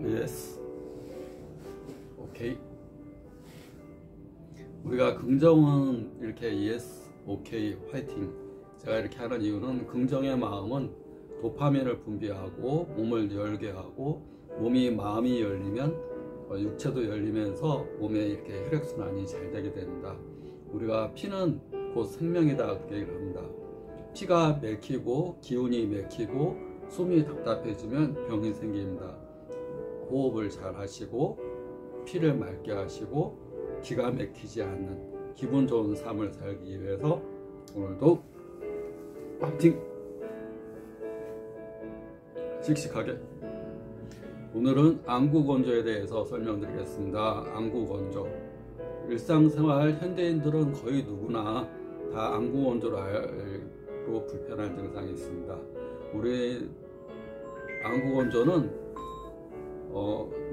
yes. 오케이. 우리가 긍정은 이렇게 yes, 오케이, 화이팅. 제가 이렇게 하는 이유는 긍정의 마음은 도파민을 분비하고 몸을 열게 하고 마음이 열리면 육체도 열리면서 몸에 이렇게 혈액순환이 잘 되게 됩니다. 우리가 피는 곧 생명이다 그렇게 얘기를 합니다. 피가 막히고 기운이 막히고 숨이 답답해지면 병이 생깁니다. 호흡을 잘 하시고 피를 맑게 하시고 기가 막히지 않는 기분 좋은 삶을 살기 위해서 오늘도 파이팅! 씩씩하게. 오늘은 안구건조에 대해서 설명드리겠습니다. 안구건조. 일상생활 현대인들은 거의 누구나 다 안구건조로 불편한 증상이 있습니다. 우리 안구건조는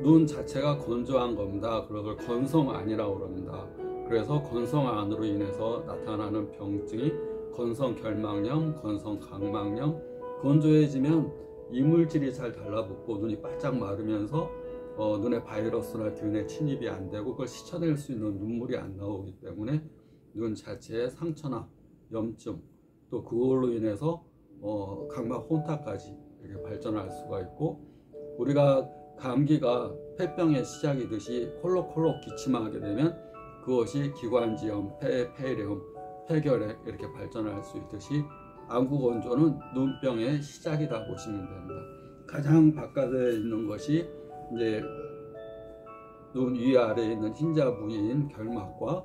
눈 자체가 건조한 겁니다. 그걸 건성안이라고 그럽니다. 그래서 건성안으로 인해서 나타나는 병증이 건성결막염, 건성각막염. 건조해지면 이물질이 잘 달라붙고 눈이 바짝 마르면서 눈에 바이러스나 균의 침입이 안 되고 그걸 씻어낼 수 있는 눈물이 안 나오기 때문에 눈 자체에 상처나 염증, 또 그걸로 인해서 각막 혼탁까지 이렇게 발전할 수가 있고, 우리가 감기가 폐병의 시작이듯이 콜록콜록 기침하게 되면 그것이 기관지염, 폐렴, 폐결핵 이렇게 발전할 수 있듯이 안구건조는 눈병의 시작이다 보시면 됩니다. 가장 바깥에 있는 것이 이제 눈 위아래에 있는 흰자 부위인 결막과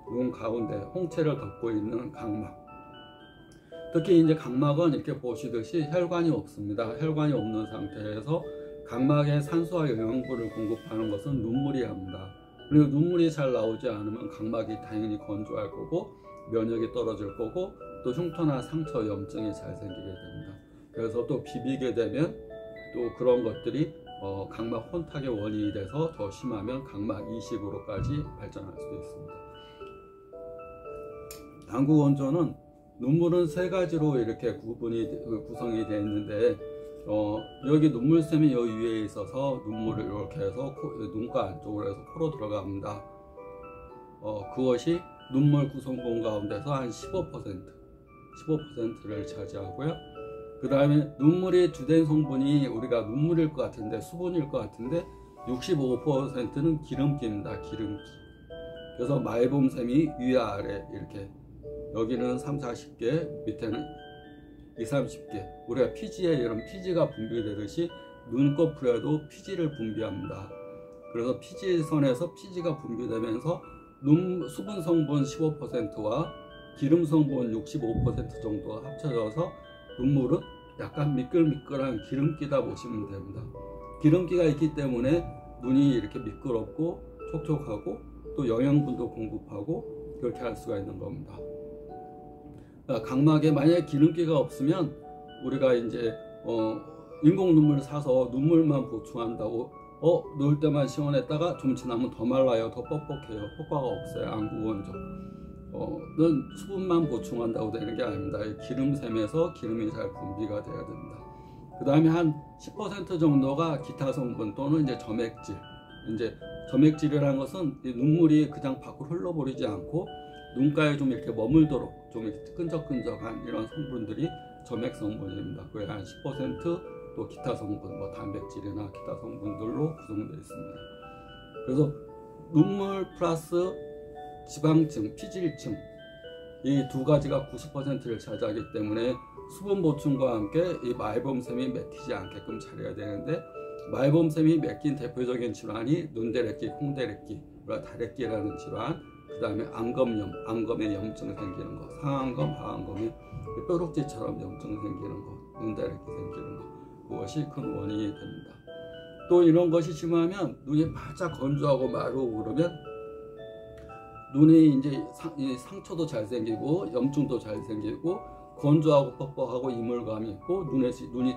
눈 가운데 홍채를 덮고 있는 각막. 특히 이제 각막은 이렇게 보시듯이 혈관이 없습니다. 혈관이 없는 상태에서 각막에 산소와 영양분을 공급하는 것은 눈물이 합니다. 그리고 눈물이 잘 나오지 않으면 각막이 당연히 건조할 거고 면역이 떨어질 거고 또 흉터나 상처, 염증이 잘 생기게 됩니다. 그래서 또 비비게 되면 또 그런 것들이 각막 혼탁의 원인이 돼서 더 심하면 각막 이식으로까지 발전할 수도 있습니다. 안구건조는 눈물은 세 가지로 이렇게 구성이 되어 있는데 여기 눈물샘이 여기 위에 있어서 눈물을 이렇게 해서 눈가 안쪽으로 해서 코로 들어갑니다. 그것이 눈물 구성분 가운데서 한 15%를 차지하고요. 그 다음에 눈물의 주된 성분이 우리가 눈물일 것 같은데 수분일 것 같은데 65%는 기름기입니다. 기름기. 그래서 말봄샘이 위아래 이렇게 여기는 30-40개, 밑에는 20-30개. 우리가 피지에 이런 피지가 분비되듯이 눈꺼풀에도 피지를 분비합니다. 그래서 피지선에서 피지가 분비되면서 수분 성분 15%와 기름 성분 65% 정도가 합쳐져서 눈물은 약간 미끌미끌한 기름기다 보시면 됩니다. 기름기가 있기 때문에 눈이 이렇게 미끄럽고 촉촉하고 또 영양분도 공급하고 그렇게 할 수가 있는 겁니다. 각막에 만약에 기름기가 없으면 우리가 이제 인공 눈물을 사서 눈물만 보충한다고 넣을 때만 시원했다가 좀 지나면 더 말라요, 더 뻑뻑해요. 효과가 없어요. 안구건조 는 수분만 보충한다고 되는 게 아닙니다. 기름샘에서 기름이 잘 분비가 돼야 됩니다. 그 다음에 한 10% 정도가 기타 성분 또는 이제 점액질. 이제 점액질이라는 것은 눈물이 그냥 밖으로 흘러버리지 않고 눈가에 좀 이렇게 머물도록 좀 이렇게 끈적끈적한 이런 성분들이 점액 성분입니다. 그게 한 10% 또 기타 성분, 뭐 단백질이나 기타 성분들로 구성되어 있습니다. 그래서 눈물 플러스 지방층, 피질층 이 두 가지가 90%를 차지하기 때문에 수분 보충과 함께 이 말봄샘이 막히지 않게끔 차려야 되는데, 말봄샘이 막힌 대표적인 질환이 눈대래끼, 콩대래끼, 다래끼라는 질환, 그 다음에 안검염, 안검에 염증 생기는 거, 상안검, 하안검에 뾰루지처럼 염증 생기는 거, 눈대래끼 생기는 거, 그것이 큰 원인이 됩니다. 또 이런 것이 심하면 눈이 바짝 건조하고 마르고 그러면 눈에 이제 상처도 잘 생기고 염증도 잘 생기고 건조하고 뻑뻑하고 이물감이 있고 눈이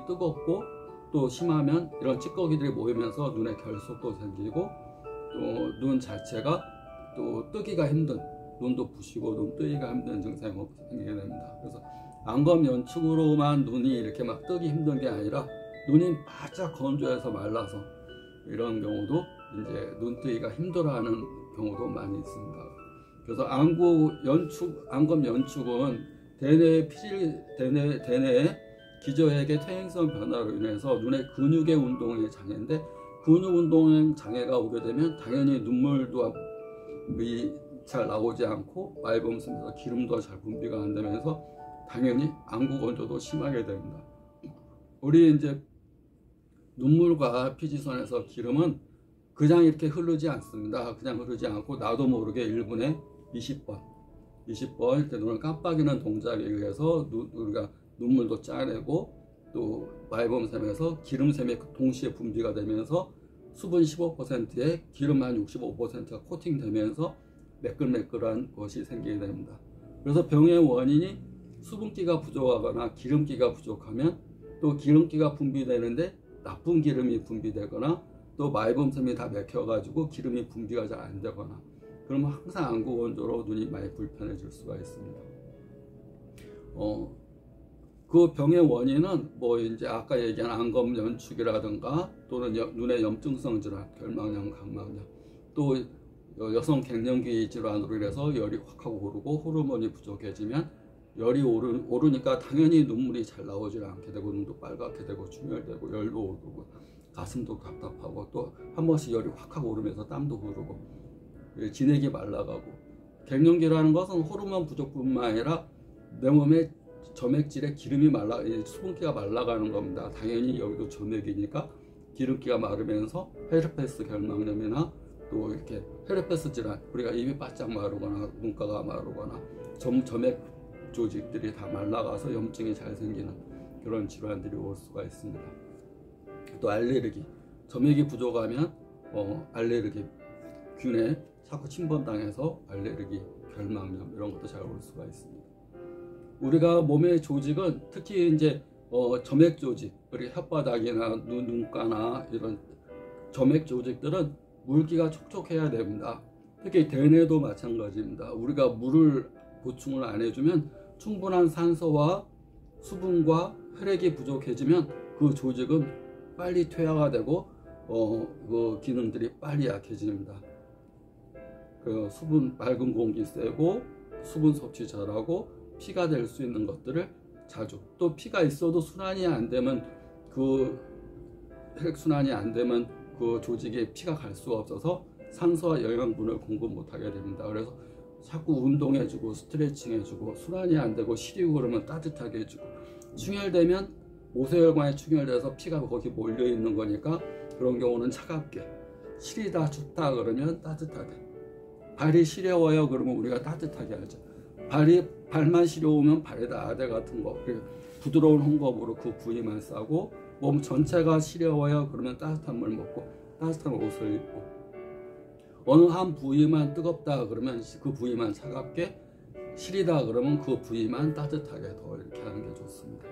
뜨겁고 또 심하면 이런 찌꺼기들이 모이면서 눈에 결석도 생기고 또 눈 자체가 또 뜨기가 힘든, 눈도 부시고 눈 뜨기가 힘든 증상이 생기게 됩니다. 그래서 안검 연축으로만 눈이 이렇게 막 뜨기 힘든 게 아니라 눈이 바짝 건조해서 말라서 이런 경우도 이제 눈뜨기가 힘들어하는 경우도 많이 있습니다. 그래서 안검 연축은 대뇌 기저핵의 퇴행성 변화로 인해서 눈의 근육의 운동의 장애인데, 근육 운동의 장애가 오게 되면 당연히 눈물도 잘 나오지 않고 말범심에서 기름도 잘 분비가 안 되면서 당연히 안구 건조도 심하게 됩니다. 우리 이제 눈물과 피지선에서 기름은 그냥 이렇게 흐르지 않습니다. 그냥 흐르지 않고 나도 모르게 1분에 20번 이렇게 눈을 깜빡이는 동작에 의해서 우리가 눈물도 짜내고 또 말범샘에서 기름샘이 동시에 분비가 되면서 수분 15%에 기름 한 65%가 코팅되면서 매끌매끌한 것이 생기게 됩니다. 그래서 병의 원인이 수분기가 부족하거나 기름기가 부족하면 또 기름기가 분비되는데 나쁜 기름이 분비되거나 또 말범샘이 다 맥혀가지고 기름이 분비가 잘 안 되거나, 그러면 항상 안구 건조로 눈이 많이 불편해질 수가 있습니다. 그 병의 원인은 뭐 이제 아까 얘기한 안검 연축이라든가 또는 눈의 염증성 질환, 결막염, 각막염, 또 여성 갱년기 질환으로 인해서 열이 확 하고 오르고 호르몬이 부족해지면 열이 오르니까 당연히 눈물이 잘 나오지 않게 되고 눈도 빨갛게 되고 충혈되고 열도 오르고 가슴도 답답하고 또 한 번씩 열이 확 하고 오르면서 땀도 흐르고 진액이 말라가고, 갱년기라는 것은 호르몬 부족뿐만 아니라 내 몸에 점액질에 기름이 수분기가 말라가는 겁니다. 당연히 여기도 점액이니까 기름기가 마르면서 헤르페스 결막염이나 또 이렇게 헤르페스 질환, 우리가 입이 바짝 마르거나 눈가가 마르거나 점액 조직들이 다 말라가서 염증이 잘 생기는 그런 질환들이 올 수가 있습니다. 또 알레르기, 점액이 부족하면 알레르기 균에 자꾸 침범당해서 알레르기, 결막염 이런 것도 잘 올 수가 있습니다. 우리가 몸의 조직은 특히 이제 점액 조직, 우리 혓바닥이나 눈가나 이런 점액 조직들은 물기가 촉촉해야 됩니다. 특히 대뇌도 마찬가지입니다. 우리가 물을 보충을 안 해주면 충분한 산소와 수분과 혈액이 부족해지면 그 조직은 빨리 퇴화가 되고 그 기능들이 빨리 약해집니다. 그 수분, 맑은 공기 쐬고 수분 섭취 잘하고 피가 될 수 있는 것들을 자주, 또 피가 있어도 순환이 안 되면 그 혈액순환이 안 되면 그 조직에 피가 갈 수가 없어서 산소와 영양분을 공급 못하게 됩니다. 그래서 자꾸 운동해주고 스트레칭 해주고, 순환이 안 되고 시리고 그러면 따뜻하게 해주고, 충혈되면 모세혈관에 충혈돼서 피가 거기 몰려 있는 거니까 그런 경우는 차갑게, 시리다 춥다 그러면 따뜻하게, 발이 시려워요 그러면 우리가 따뜻하게 하죠. 발만 시려우면 발에다 아대 같은 거, 부드러운 헝겊으로 그 부위만 싸고, 몸 전체가 시려워요 그러면 따뜻한 물 먹고 따뜻한 옷을 입고, 어느 한 부위만 뜨겁다 그러면 그 부위만 차갑게, 시리다 그러면 그 부위만 따뜻하게 더 이렇게 하는 게 좋습니다.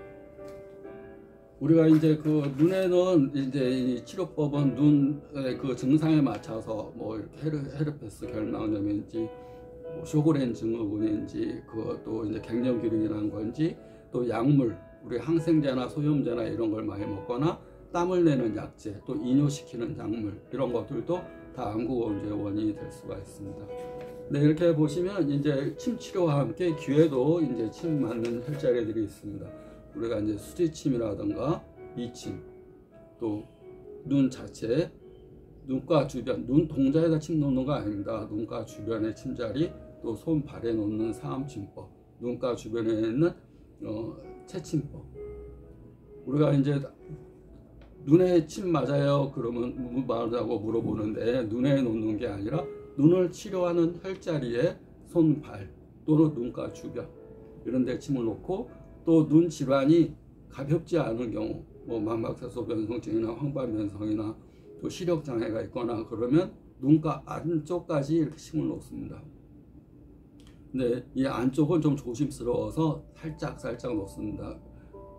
우리가 이제 그 눈에는 이제 이 치료법은 눈의 그 증상에 맞춰서 뭐 이렇게 헤르페스 결막염인지 뭐 쇼그렌 증후군인지 그것도 이제 갱년기로 인한 건지 또 약물, 우리 항생제나 소염제나 이런 걸 많이 먹거나 땀을 내는 약제, 또 이뇨시키는 약물, 이런 것들도 다 안구 건조의 원인이 될 수가 있습니다. 네, 이렇게 보시면 이제 침 치료와 함께 귀에도 이제 침 맞는 혈자리들이 있습니다. 우리가 이제 수지침이라든가 이침, 또 눈 자체, 눈가 주변, 눈 동자에다 침 놓는 거 아닙니다. 눈가 주변의 침자리, 또 손 발에 놓는 사암침법, 눈가 주변에 있는 채침법. 우리가 이제 눈에 침 맞아요 그러면 말하고 물어보는데, 눈에 놓는 게 아니라 눈을 치료하는 혈자리에 손, 발 또는 눈가 주변 이런 데 침을 놓고, 또 눈 질환이 가볍지 않은 경우, 뭐 망막색소 변성증이나 황斑변성이나 또 시력 장애가 있거나 그러면 눈가 안쪽까지 이렇게 침을 놓습니다. 근데 이 안쪽은 좀 조심스러워서 살짝 놓습니다.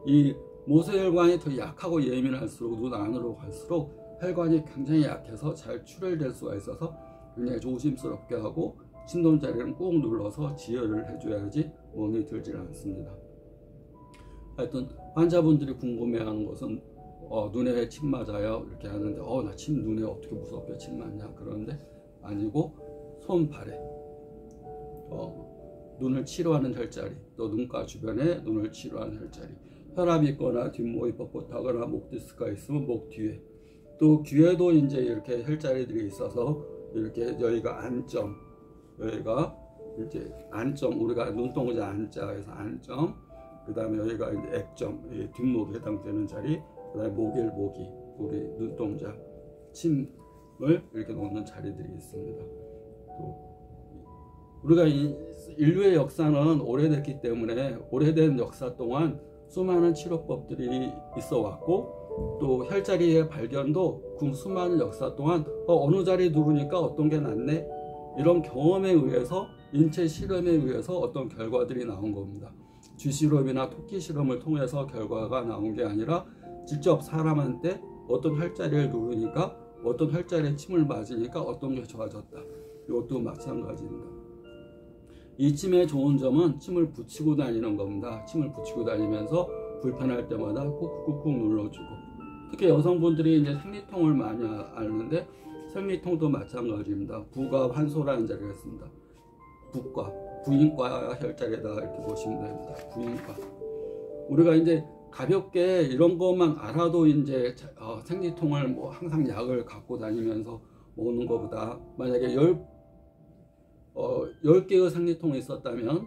이 모세혈관이 더 약하고 예민할수록 눈 안으로 갈수록 혈관이 굉장히 약해서 잘 출혈될 수가 있어서 굉장히 조심스럽게 하고, 침동자리는 꾹 눌러서 지혈을 해줘야지 멍이 들지 않습니다. 하여튼 환자분들이 궁금해하는 것은 눈에 왜 침 맞아요? 이렇게 하는데 나 침 눈에 어떻게 무섭게 침 맞냐? 그러는데 아니고 손 발에 눈을 치료하는 혈자리, 또 눈가 주변에 눈을 치료하는 혈자리, 혈압이 있거나 뒷목이 뻣뻣하거나 목 디스크가 있으면 목 뒤에, 또 귀에도 이제 이렇게 혈자리들이 있어서 이렇게 여기가 안점, 여기가 이제 안점, 우리가 눈동자 안자에서 안점, 그 다음에 여기가 이제 액점, 뒷목에 해당되는 자리, 그 다음에 모기, 우리 눈동자, 침을 이렇게 놓는 자리들이 있습니다. 또 우리가 인류의 역사는 오래됐기 때문에 오래된 역사 동안 수많은 치료법들이 있어 왔고, 또 혈자리의 발견도 그 수많은 역사 동안 어느 자리 누르니까 어떤 게 낫네, 이런 경험에 의해서, 인체 실험에 의해서 어떤 결과들이 나온 겁니다. 쥐 실험이나 토끼 실험을 통해서 결과가 나온 게 아니라 직접 사람한테 어떤 혈자리를 누르니까, 어떤 혈자리에 침을 맞으니까 어떤 게 좋아졌다. 이것도 마찬가지입니다. 이 침의 좋은 점은 침을 붙이고 다니는 겁니다. 침을 붙이고 다니면서 불편할 때마다 꾹꾹꾹 눌러주고, 특히 여성분들이 이제 생리통을 많이 앓는데 생리통도 마찬가지입니다. 부가 환소라는 자리가 있습니다. 부과, 부인과 혈자리에다가 이렇게 보시면 됩니다. 부인과. 우리가 이제 가볍게 이런 것만 알아도 이제 생리통을 뭐 항상 약을 갖고 다니면서 먹는 것보다, 만약에 10개의 생리통이 있었다면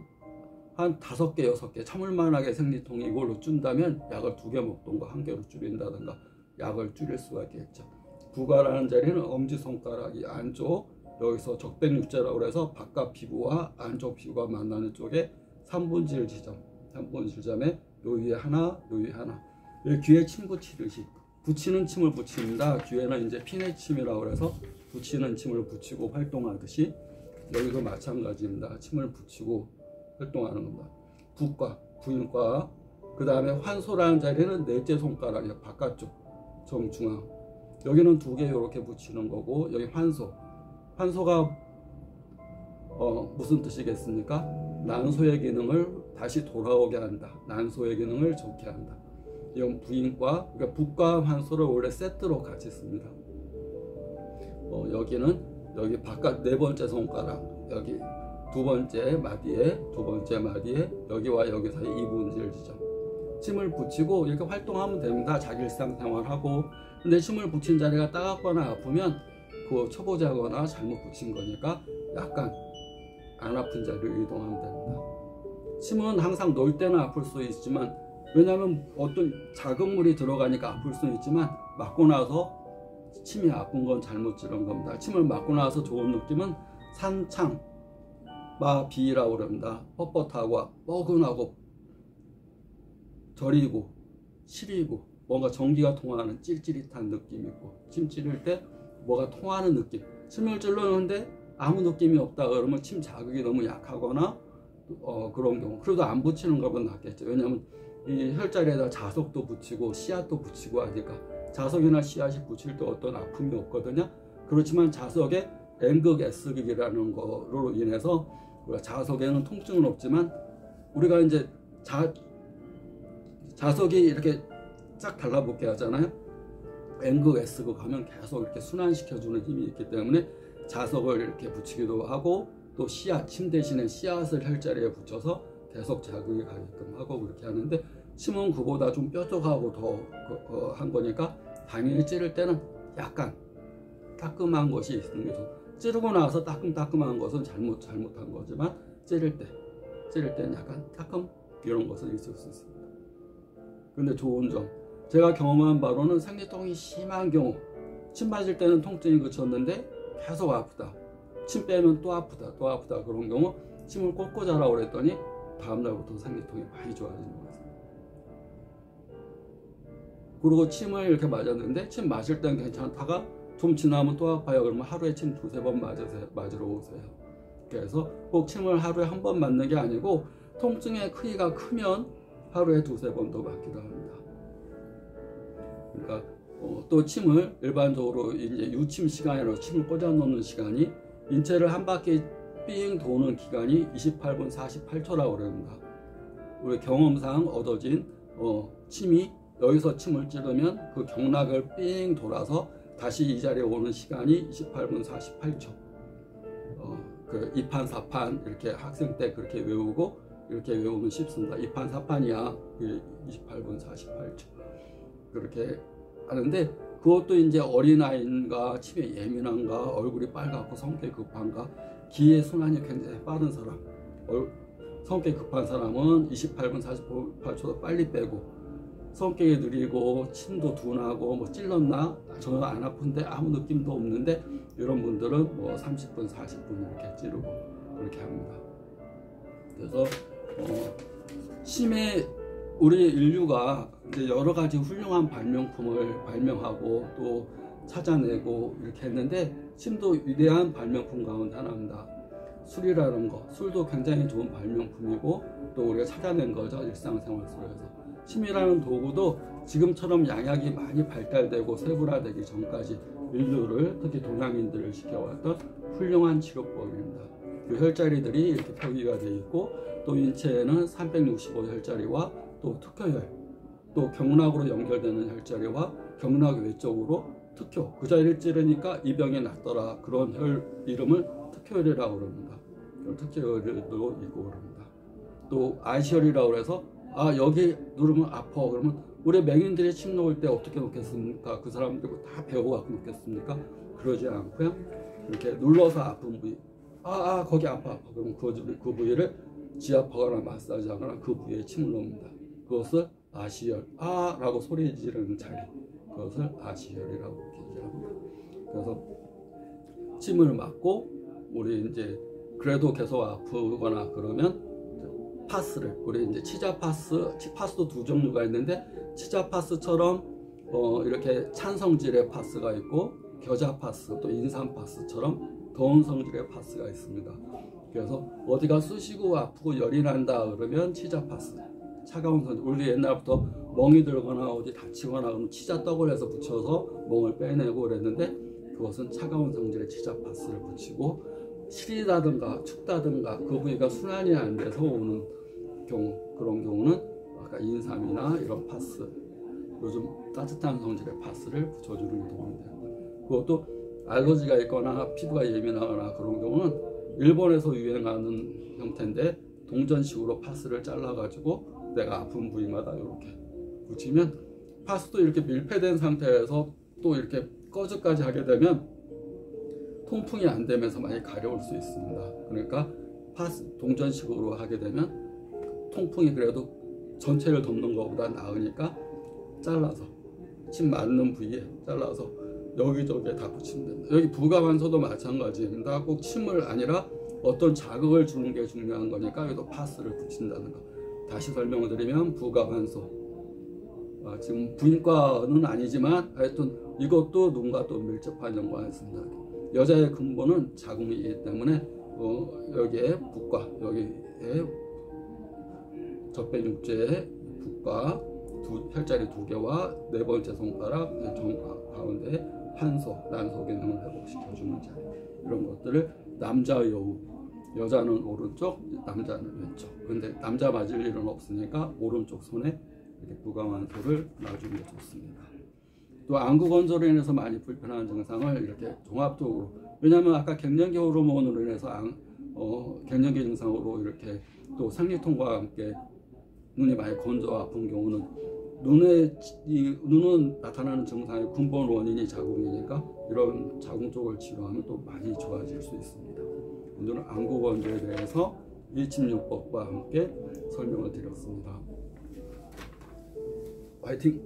한 5개, 6개 참을만하게 생리통이 이걸로 준다면 약을 2개 먹던가 1개로 줄인다든가 약을 줄일 수가 있겠죠. 부가라는 자리는 엄지손가락이 안쪽, 여기서 적백육자라고 해서 바깥 피부와 안쪽 피부가 만나는 쪽에 3분질 지점에 요 위에 하나, 요 위에 하나, 귀에 침 붙이듯이 붙이는 침을 붙입니다. 귀에는 이제 피내침이라고 해서 붙이는 침을 붙이고 활동하듯이 여기도 마찬가지입니다. 침을 붙이고 활동하는 겁니다. 부과, 부인과, 그 다음에 환소라는 자리는 넷째 손가락이에요. 바깥쪽 정중앙, 여기는 2개 이렇게 붙이는 거고, 여기 환소가 무슨 뜻이겠습니까? 난소의 기능을 다시 돌아오게 한다. 난소의 기능을 좋게 한다. 이건 부인과, 그러니까 부과 환소를 원래 세트로 같이 씁니다. 여기 바깥 4번째 손가락, 여기 2번째 마디에 여기와 여기 사이 2분질 지점, 침을 붙이고 이렇게 활동하면 됩니다. 자기 일상생활하고. 근데 침을 붙인 자리가 따갑거나 아프면 그 초보자거나 잘못 붙인 거니까 약간 안 아픈 자리로 이동하면 됩니다. 침은 항상 놓을 때는 아플 수 있지만, 왜냐하면 어떤 자극물이 들어가니까 아플 수 있지만, 맞고 나서 침이 아픈 건 잘못 찌른 겁니다. 침을 맞고 나서 좋은 느낌은 산창, 마비라고 그럽니다. 뻣뻣하고 뻐근하고 저리고 시리고 뭔가 전기가 통하는 찔찔릿한 느낌이 있고, 침 찌를 때 뭐가 통하는 느낌. 침을 찔렀는데 아무 느낌이 없다 그러면 침 자극이 너무 약하거나 그런 경우, 그래도 안 붙이는 것보다 낫겠죠. 왜냐하면 이 혈자리에다 자석도 붙이고 씨앗도 붙이고 하니까. 자석이나 씨앗이 붙일 때 어떤 아픔이 없거든요. 그렇지만 자석에 N극, S극이라는 거로 인해서 자석에는 통증은 없지만, 우리가 이제 자석이 이렇게 쫙 달라붙게 하잖아요. N극, S극 하면 계속 이렇게 순환시켜주는 힘이 있기 때문에 자석을 이렇게 붙이기도 하고, 또 씨앗, 침 대신에 씨앗을 혈자리에 붙여서 계속 자극이 가게끔 하고 그렇게 하는데, 침은 그보다 좀 뾰족하고 더 한 거니까 당연히 찌를 때는 약간 따끔한 것이 있는 거죠. 찌르고 나서 따끔한 것은 잘못한 거지만, 찌를 때는 약간 따끔 이런 것은 있을 수 있습니다. 근데 좋은 점, 제가 경험한 바로는 생리통이 심한 경우, 침 맞을 때는 통증이 그쳤는데 계속 아프다, 침 빼면 또 아프다 그런 경우 침을 꽂고 자라고 그랬더니 다음날부터 생리통이 많이 좋아지는 거예요. 그리고 침을 이렇게 맞았는데 침 맞을 땐 괜찮다가 좀 지나면 또 아파요. 그러면 하루에 침 2-3번 맞으러 오세요. 그래서 꼭 침을 하루에 1번 맞는 게 아니고, 통증의 크기가 크면 하루에 2-3번도 맞기도 합니다. 그러니까 또 침을 일반적으로 이제 유침 시간이라고 침을 꽂아 놓는 시간이, 인체를 한 바퀴 삥 도는 기간이 28분 48초라고 그럽니다. 우리 경험상 얻어진 침이 여기서 침을 찌르면 그 경락을 삥 돌아서 다시 이 자리에 오는 시간이 28분 48초. 그 2판 4판 이렇게 학생 때 그렇게 외우고 이렇게 외우면 쉽습니다. 2판 4판이야 28분 48초 그렇게 하는데, 그것도 이제 어린아이인가 침에 예민한가 얼굴이 빨갛고 성격이 급한가 기의 순환이 굉장히 빠른 사람, 성격이 급한 사람은 28분 48초도 빨리 빼고, 성격이 느리고 침도 둔하고 뭐 찔렀나 전혀 안 아픈데 아무 느낌도 없는데 이런 분들은 뭐 30분 40분 이렇게 찌르고 그렇게 합니다. 그래서 침에 우리 인류가 이제 여러 가지 훌륭한 발명품을 발명하고 또 찾아내고 이렇게 했는데, 침도 위대한 발명품 가운데 하나입니다. 술이라는 거, 술도 굉장히 좋은 발명품이고 또 우리가 찾아낸 거죠, 일상생활 속에서. 침이라는 도구도 지금처럼 양약이 많이 발달되고 세분화되기 전까지 인류를, 특히 동양인들을 지켜왔던 훌륭한 치료법입니다. 그 혈자리들이 이렇게 표기가 되어 있고, 또 인체에는 365혈자리와 또 특효혈, 또 경락으로 연결되는 혈자리와 경락 외쪽으로 특효, 그 자리를 찌르니까 이 병이 낫더라. 그런 혈 이름을 특효혈이라고 그럽니다. 특효혈도 있고 그럽니다. 또 아시혈이라고 해서 여기 누르면 아파. 그러면 우리 맹인들이 침 놓을 때 어떻게 놓겠습니까? 그 사람들 다 배워갖고 놓겠습니까? 그러지 않고요. 이렇게 눌러서 아픈 부위, 거기 아파. 그러면 그 부위를 지압하거나 마사지하거나 그 부위에 침을 놓습니다. 그것을 아시혈, 라고 소리 지르는 자리, 그것을 아시혈이라고 얘기합니다. 그래서 침을 맞고 우리 이제 그래도 계속 아프거나 그러면 파스를, 우리 이제 치자파스도 두 종류가 있는데, 치자파스처럼 이렇게 찬 성질의 파스가 있고, 겨자파스 또 인삼파스처럼 더운 성질의 파스가 있습니다. 그래서 어디가 쑤시고 아프고 열이 난다 그러면 치자파스, 차가운 성질. 우리 옛날부터 멍이 들거나 어디 다치거나 그러면 치자떡을 해서 붙여서 멍을 빼내고 그랬는데, 그것은 차가운 성질의 치자파스를 붙이고, 시리다든가 춥다든가 그 부위가 순환이 안 돼서 오는 경우, 그런 경우는 아까 인삼이나 이런 파스, 요즘 따뜻한 성질의 파스를 붙여주는 게 도움이 됩니다. 그것도 알러지가 있거나 피부가 예민하거나 그런 경우는 일본에서 유행하는 형태인데, 동전식으로 파스를 잘라가지고 내가 아픈 부위마다 이렇게 붙이면, 파스도 이렇게 밀폐된 상태에서 또 이렇게 꺼즈까지 하게 되면 통풍이 안 되면서 많이 가려울 수 있습니다. 그러니까 파스 동전식으로 하게 되면 통풍이 그래도 전체를 덮는 것보다 나으니까 잘라서, 침 맞는 부위에 잘라서 여기저기에 다 붙이면 됩니다. 여기 부가반소도 마찬가지입니다. 꼭 침을 아니라 어떤 자극을 주는 게 중요한 거니까 여기도 파스를 붙인다는 거. 다시 설명을 드리면 부가반소, 지금 부인과는 아니지만 하여튼 이것도 눈과 또 밀접한 연관이 있습니다. 여자의 근본은 자궁이기 때문에 여기에 북과 여기에 적배육제의 북과 혈자리 2개와 네 번째 손가락 가운데 한소, 난소 기능을 회복시켜주는 자리, 이런 것들을 남자 여우, 여자는 오른쪽, 남자는 왼쪽. 근데 남자 맞을 일은 없으니까 오른쪽 손에 이렇게 부가반소를 놔주는 게 좋습니다. 또 안구 건조로 인해서 많이 불편한 증상을 이렇게 종합적으로, 왜냐하면 아까 갱년기 호르몬으로 인해서 갱년기 증상으로 이렇게 또 생리통과 함께 눈이 많이 건조 아픈 경우는 눈은 나타나는 증상의 근본 원인이 자궁이니까 이런 자궁 쪽을 치료하면 또 많이 좋아질 수 있습니다. 오늘은 안구 건조에 대해서 일침요법과 함께 설명을 드렸습니다. 화이팅!